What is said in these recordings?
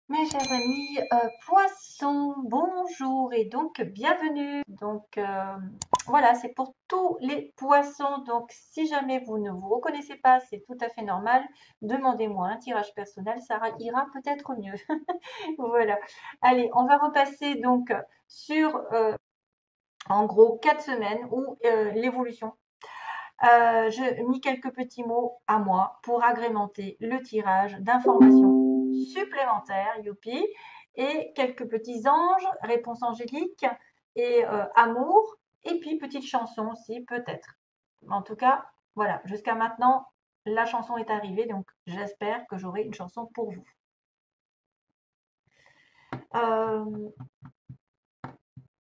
Mes chers amis, poissons, bonjour et donc bienvenue. Voilà, c'est pour tous les poissons. Donc si jamais vous ne vous reconnaissez pas, c'est tout à fait normal. Demandez-moi un tirage personnel, ça ira peut-être mieux. Voilà. Allez, on va repasser donc sur en gros 4 semaines ou l'évolution. Je mis quelques petits mots à moi pour agrémenter le tirage d'informations supplémentaires, youpi, et quelques petits anges, réponses angéliques et amour, et puis petite chanson aussi, peut-être. En tout cas, voilà, jusqu'à maintenant, la chanson est arrivée, donc j'espère que j'aurai une chanson pour vous. Euh,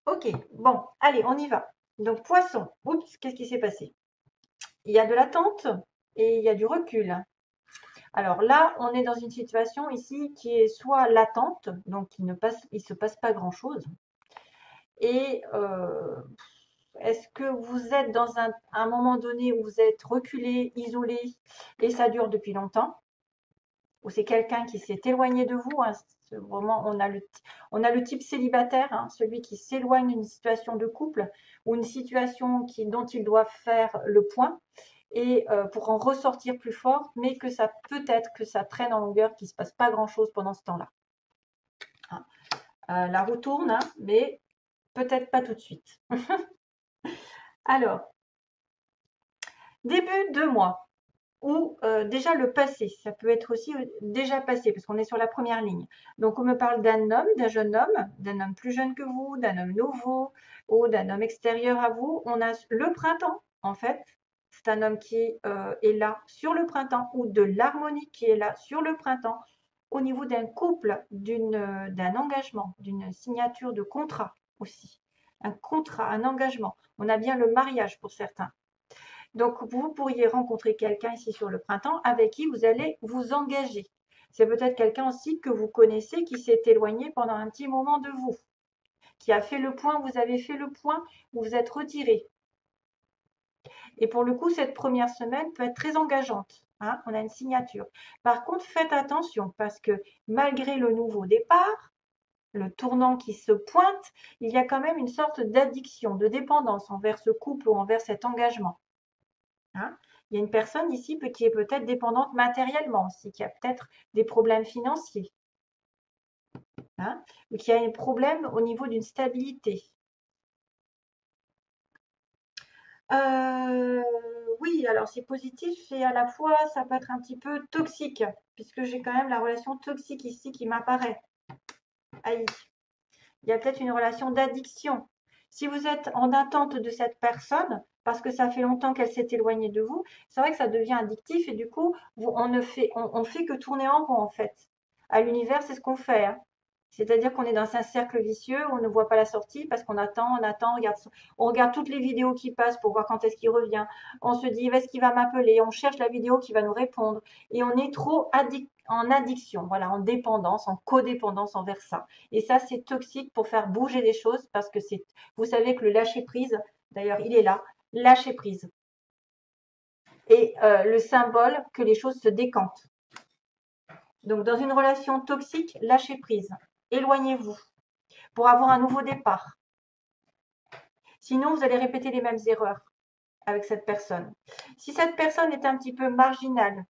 ok, bon, allez, on y va. Donc, poisson. Oups, qu'est-ce qui s'est passé? Il y a de l'attente et il y a du recul. Alors là, on est dans une situation ici qui est soit latente, donc il se passe pas grand-chose. Et est-ce que vous êtes dans un moment donné où vous êtes reculé, isolé, et ça dure depuis longtemps, ou c'est quelqu'un qui s'est éloigné de vous, hein, vraiment, on a le type célibataire, hein, celui qui s'éloigne d'une situation de couple ou une situation dont il doit faire le point et pour en ressortir plus fort, mais que ça peut être que ça traîne en longueur, qu'il ne se passe pas grand-chose pendant ce temps-là. Hein. La roue tourne, hein, mais peut-être pas tout de suite. Alors, début de mois ou déjà le passé, ça peut être aussi déjà passé parce qu'on est sur la première ligne. Donc on me parle d'un homme, d'un homme plus jeune que vous, d'un homme nouveau ou d'un homme extérieur à vous. On a le printemps en fait. C'est un homme qui est là sur le printemps ou de l'harmonie qui est là sur le printemps au niveau d'un couple, d'un engagement, d'une signature de contrat aussi. Un contrat, un engagement. On a bien le mariage pour certains. Donc, vous pourriez rencontrer quelqu'un ici sur le printemps avec qui vous allez vous engager. C'est peut-être quelqu'un aussi que vous connaissez qui s'est éloigné pendant un petit moment de vous, qui a fait le point, vous avez fait le point, vous vous êtes retiré. Et pour le coup, cette première semaine peut être très engageante. Hein, on a une signature. Par contre, faites attention parce que malgré le nouveau départ, le tournant qui se pointe, il y a quand même une sorte d'addiction, de dépendance envers ce couple ou envers cet engagement. Hein. Il y a une personne ici qui est peut-être dépendante matériellement aussi, qui a peut-être des problèmes financiers, hein, ou qui a un problème au niveau d'une stabilité. Euh, oui, alors c'est positif et à la fois ça peut être un petit peu toxique, puisque j'ai quand même la relation toxique ici qui m'apparaît. Aïe, il y a peut-être une relation d'addiction. Si vous êtes en attente de cette personne, parce que ça fait longtemps qu'elle s'est éloignée de vous, c'est vrai que ça devient addictif et du coup, on fait que tourner en rond en fait. À l'univers, c'est ce qu'on fait. Hein. C'est-à-dire qu'on est dans un cercle vicieux, on ne voit pas la sortie parce qu'on attend, on regarde toutes les vidéos qui passent pour voir quand est-ce qu'il revient. On se dit, est-ce qu'il va m'appeler? On cherche la vidéo qui va nous répondre. Et on est trop en addiction, voilà, en dépendance, en codépendance envers ça. Et ça, c'est toxique pour faire bouger les choses parce que vous savez que le lâcher prise, d'ailleurs, il est là, lâcher prise. Et le symbole que les choses se décantent. Donc, dans une relation toxique, lâchez prise. Éloignez-vous pour avoir un nouveau départ. Sinon, vous allez répéter les mêmes erreurs avec cette personne. Si cette personne est un petit peu marginale,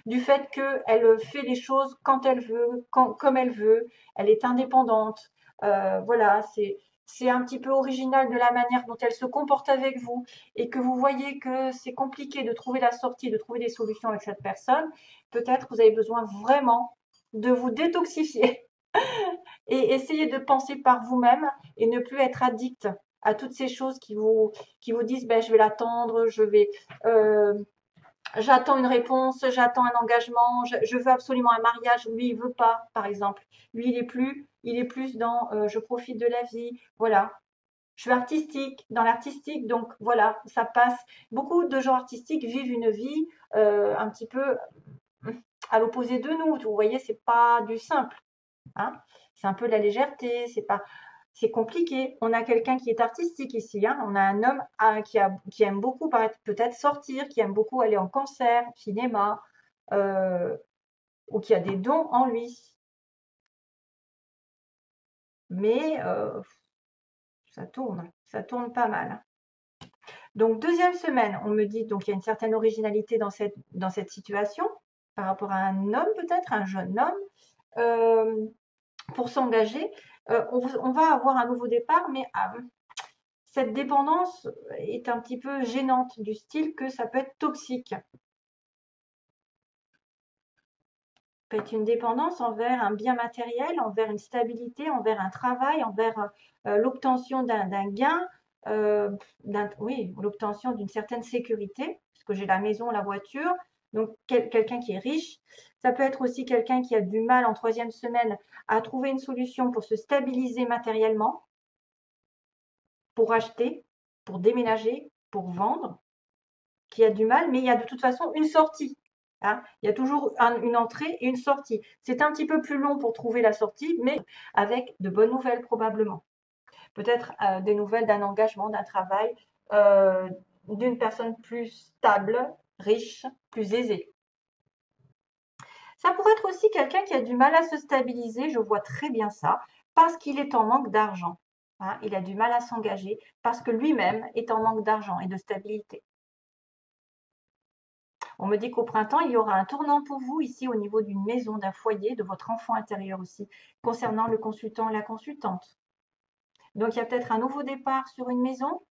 du fait qu'elle fait les choses quand elle veut, comme elle veut, elle est indépendante, voilà, c'est un petit peu original de la manière dont elle se comporte avec vous et que vous voyez que c'est compliqué de trouver la sortie, de trouver des solutions avec cette personne, peut-être vous avez besoin vraiment de vous détoxifier et essayer de penser par vous-même et ne plus être addict à toutes ces choses qui vous disent ben, je vais l'attendre, euh, j'attends une réponse, j'attends un engagement, je veux absolument un mariage. Lui, il veut pas, par exemple. Lui, il est plus dans je profite de la vie. Voilà. Je suis artistique, dans l'artistique, donc voilà, ça passe. Beaucoup de gens artistiques vivent une vie un petit peu à l'opposé de nous. Vous voyez, c'est pas du simple. Hein. C'est un peu de la légèreté, c'est compliqué. On a quelqu'un qui est artistique ici. Hein. On a un homme qui aime beaucoup peut-être sortir, qui aime beaucoup aller en concert, cinéma, euh, ou qui a des dons en lui. Mais ça tourne pas mal. Donc, deuxième semaine, on me dit, donc il y a une certaine originalité dans cette situation, par rapport à un homme peut-être, un jeune homme, pour s'engager. On va avoir un nouveau départ, mais cette dépendance est un petit peu gênante, du style que ça peut être toxique. Ça peut être une dépendance envers un bien matériel, envers une stabilité, envers un travail, envers l'obtention d'un gain, oui, l'obtention d'une certaine sécurité, puisque j'ai la maison, la voiture, donc quelqu'un qui est riche. Ça peut être aussi quelqu'un qui a du mal en troisième semaine à trouver une solution pour se stabiliser matériellement, pour acheter, pour déménager, pour vendre, qui a du mal, mais il y a de toute façon une sortie. Hein. Il y a toujours une entrée et une sortie. C'est un petit peu plus long pour trouver la sortie, mais avec de bonnes nouvelles probablement. Peut-être des nouvelles d'un engagement, d'un travail, d'une personne plus stable, riche, plus aisée. Ça pourrait être aussi quelqu'un qui a du mal à se stabiliser, je vois très bien ça, parce qu'il est en manque d'argent. Hein. Il a du mal à s'engager parce que lui-même est en manque d'argent et de stabilité. On me dit qu'au printemps, il y aura un tournant pour vous ici au niveau d'une maison, d'un foyer, de votre enfant intérieur aussi, concernant le consultant et la consultante. Donc, il y a peut-être un nouveau départ sur une maison,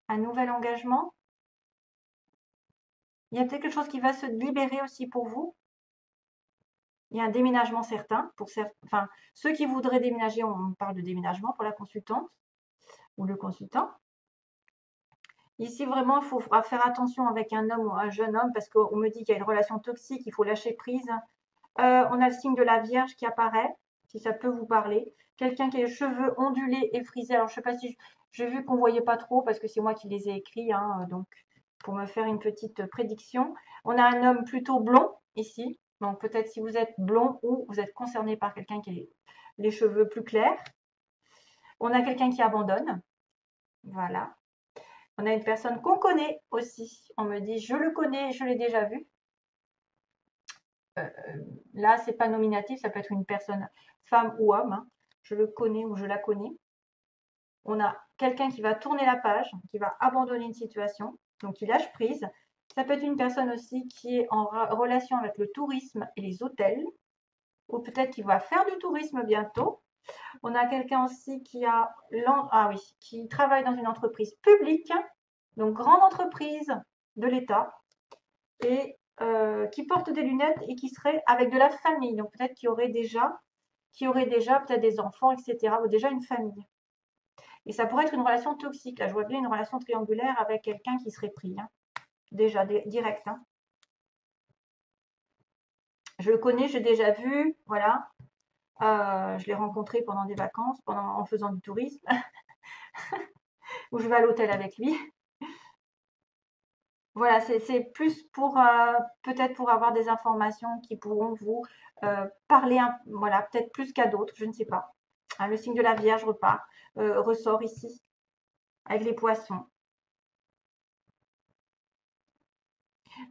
un nouvel engagement. Il y a peut-être quelque chose qui va se libérer aussi pour vous. Il y a un déménagement certain pour enfin, ceux qui voudraient déménager, on parle de déménagement pour la consultante ou le consultant. Ici, vraiment, il faudra faire attention avec un homme ou un jeune homme parce qu'on me dit qu'il y a une relation toxique, il faut lâcher prise. On a le signe de la Vierge qui apparaît, si ça peut vous parler. Quelqu'un qui a les cheveux ondulés et frisés. Alors, je ne sais pas si j'ai vu qu'on ne voyait pas trop parce que c'est moi qui les ai écrits, hein, donc pour me faire une petite prédiction. On a un homme plutôt blond ici. Donc, peut-être si vous êtes blond ou vous êtes concerné par quelqu'un qui a les cheveux plus clairs. On a quelqu'un qui abandonne. Voilà. On a une personne qu'on connaît aussi. On me dit, je le connais, je l'ai déjà vu. Là, c'est pas nominatif, ça peut être une personne, femme ou homme. Hein. Je le connais ou je la connais. On a quelqu'un qui va tourner la page, qui va abandonner une situation, donc qui lâche prise. Ça peut être une personne aussi qui est en relation avec le tourisme et les hôtels, ou peut-être qui va faire du tourisme bientôt. On a quelqu'un aussi qui travaille dans une entreprise publique, donc grande entreprise de l'État, et qui porte des lunettes et qui serait avec de la famille. Donc peut-être qu'il y aurait déjà peut-être des enfants, etc. ou déjà une famille. Et ça pourrait être une relation toxique. Là, je vois bien une relation triangulaire avec quelqu'un qui serait pris. Hein. Déjà, direct. Hein. Je le connais, j'ai déjà vu. Voilà. Je l'ai rencontré pendant des vacances, en faisant du tourisme. Ou je vais à l'hôtel avec lui. Voilà, c'est plus pour peut-être pour avoir des informations qui pourront vous parler, voilà, peut-être plus qu'à d'autres, je ne sais pas. Hein, le signe de la Vierge ressort ici, avec les poissons.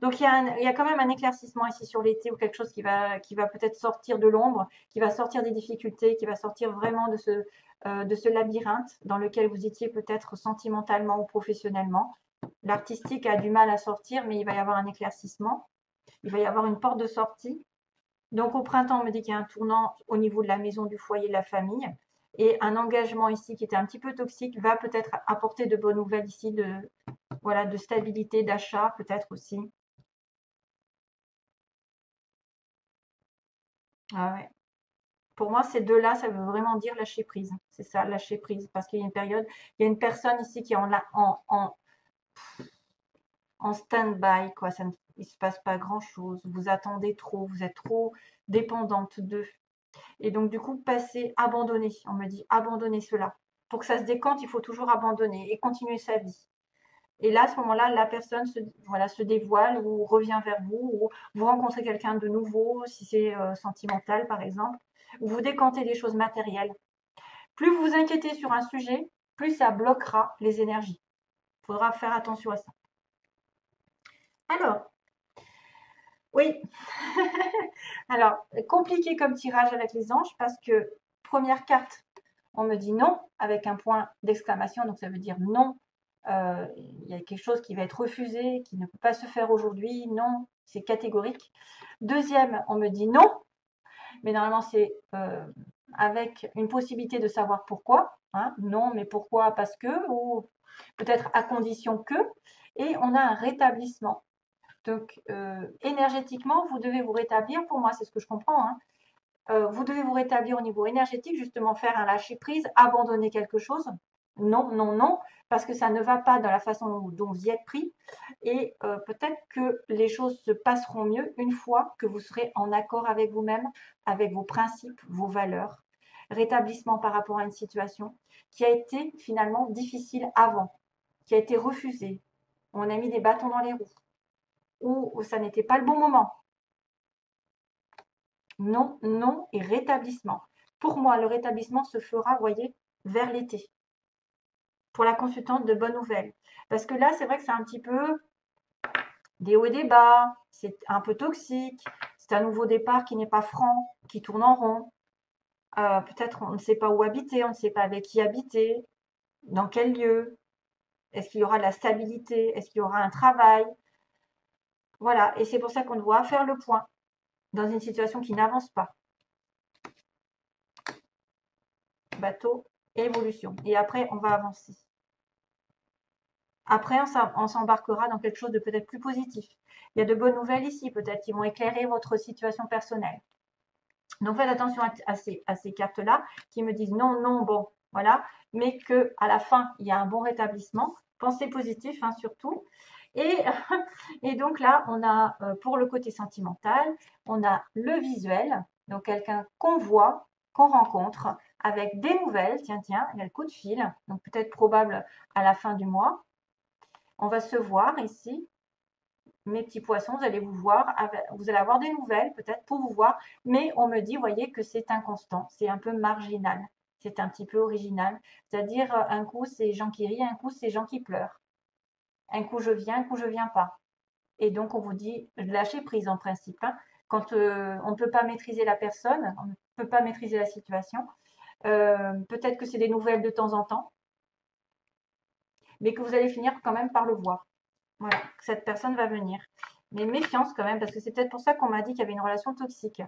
Donc il y a quand même un éclaircissement ici sur l'été ou quelque chose qui va peut-être sortir de l'ombre, qui va sortir des difficultés, qui va sortir vraiment de ce labyrinthe dans lequel vous étiez peut-être sentimentalement ou professionnellement. L'artistique a du mal à sortir, mais il va y avoir un éclaircissement. Il va y avoir une porte de sortie. Donc au printemps, on me dit qu'il y a un tournant au niveau de la maison, du foyer, de la famille. Et un engagement ici qui était un petit peu toxique va peut-être apporter de bonnes nouvelles ici, voilà, de stabilité, d'achat peut-être aussi. Ah ouais. Pour moi, ces deux-là, ça veut vraiment dire lâcher prise. C'est ça, lâcher prise. Parce qu'il y a une période, il y a une personne ici qui est en stand-by, quoi. Il ne se passe pas grand-chose. Vous attendez trop, vous êtes trop dépendante d'eux. Et donc, du coup, abandonner. On me dit abandonner cela. Pour que ça se décante, il faut toujours abandonner et continuer sa vie. Et là, à ce moment-là, la personne se dévoile ou revient vers vous, ou vous rencontrez quelqu'un de nouveau, si c'est sentimental par exemple, ou vous décantez des choses matérielles. Plus vous vous inquiétez sur un sujet, plus ça bloquera les énergies. Il faudra faire attention à ça. Alors, oui. Alors, compliqué comme tirage avec les anges parce que première carte, On me dit non avec un point d'exclamation, donc ça veut dire non. Il y a quelque chose qui va être refusé, qui ne peut pas se faire aujourd'hui. Non, c'est catégorique. Deuxième, on me dit non, mais normalement c'est avec une possibilité de savoir pourquoi. Hein, non, mais pourquoi? Parce que, ou peut-être à condition que. Et on a un rétablissement. Donc, énergétiquement, vous devez vous rétablir. Pour moi, c'est ce que je comprends. Hein. Vous devez vous rétablir au niveau énergétique, justement faire un lâcher-prise, abandonner quelque chose. Non, non, non, parce que ça ne va pas dans la façon dont vous y êtes pris. Et peut-être que les choses se passeront mieux une fois que vous serez en accord avec vous-même, avec vos principes, vos valeurs. Rétablissement par rapport à une situation qui a été finalement difficile avant, qui a été refusée. On a mis des bâtons dans les roues, ou ça n'était pas le bon moment. Non, non et rétablissement. Pour moi, le rétablissement se fera, vous voyez, vers l'été. Pour la consultante de bonnes nouvelles. Parce que là, c'est vrai que c'est un petit peu des hauts et des bas, c'est un peu toxique, c'est un nouveau départ qui n'est pas franc, qui tourne en rond. Peut-être on ne sait pas où habiter, on ne sait pas avec qui habiter, dans quel lieu. Est-ce qu'il y aura de la stabilité? Est-ce qu'il y aura un travail? Voilà, et c'est pour ça qu'on doit faire le point dans une situation qui n'avance pas. Bateau, évolution. Et après, on va avancer. Après, on s'embarquera dans quelque chose de peut-être plus positif. Il y a de bonnes nouvelles ici, peut-être, qui vont éclairer votre situation personnelle. Donc, faites attention à ces cartes-là qui me disent non, non, bon, voilà, mais qu'à la fin, il y a un bon rétablissement. Pensez positif, hein, surtout. Et, et donc là, on a, pour le côté sentimental, on a le visuel, donc quelqu'un qu'on voit, qu'on rencontre, avec des nouvelles. Tiens, tiens, il y a le coup de fil, donc peut-être probable à la fin du mois. On va se voir ici. Mes petits poissons, vous allez vous voir, vous allez avoir des nouvelles peut-être pour vous voir, mais on me dit, voyez, que c'est inconstant, c'est un peu marginal, c'est un petit peu original. C'est-à-dire, un coup, c'est gens qui rient, un coup, c'est gens qui pleurent. Un coup, je viens, un coup, je viens pas. Et donc, on vous dit, lâchez prise en principe. Hein. Quand on ne peut pas maîtriser la personne, on ne peut pas maîtriser la situation, peut-être que c'est des nouvelles de temps en temps, mais que vous allez finir quand même par le voir. Voilà, que cette personne va venir. Mais méfiance quand même, parce que c'est peut-être pour ça qu'on m'a dit qu'il y avait une relation toxique.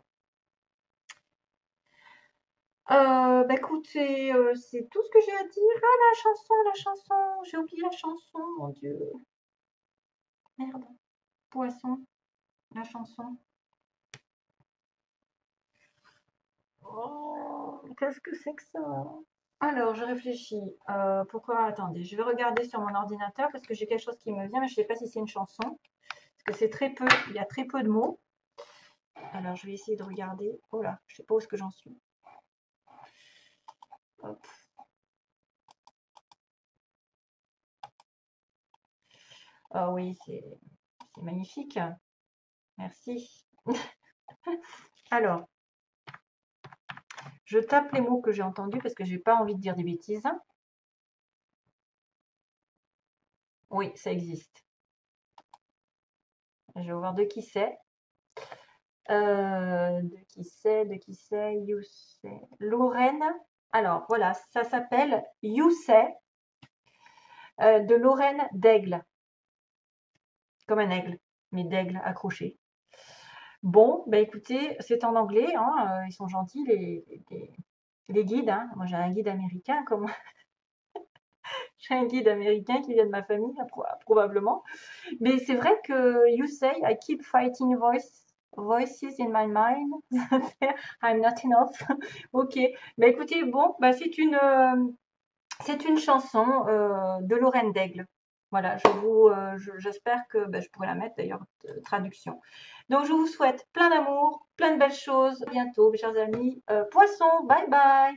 Bah écoutez, c'est tout ce que j'ai à dire. Ah, la chanson, j'ai oublié la chanson, mon Dieu. Merde, poisson, la chanson. Oh, qu'est-ce que c'est que ça? Alors, je réfléchis. Pourquoi? Attendez, je vais regarder sur mon ordinateur parce que j'ai quelque chose qui me vient, mais je ne sais pas si c'est une chanson. Parce que c'est très peu, il y a très peu de mots. Alors, je vais essayer de regarder. Oh là, je ne sais pas où est-ce que j'en suis. Hop. Ah oui, c'est magnifique. Merci. Alors, je tape les mots que j'ai entendus parce que j'ai pas envie de dire des bêtises. Oui, ça existe. Je vais voir de qui c'est. De qui c'est, You Say. Lorraine. Alors, voilà, ça s'appelle You Say de Lorraine d'Aigle. Comme un aigle, mais d'aigle accroché. Bon, bah écoutez, c'est en anglais, hein, ils sont gentils, les guides. Hein. Moi, j'ai un guide américain, comme j'ai un guide américain qui vient de ma famille, probablement. Mais c'est vrai que you say, I keep fighting voices in my mind. I'm not enough. Ok. Bah écoutez, bon, bah c'est une chanson de Lorraine d'Aigle. Voilà, j'espère que je pourrai la mettre d'ailleurs traduction. Donc je vous souhaite plein d'amour, plein de belles choses. À bientôt, mes chers amis. Poissons, bye bye.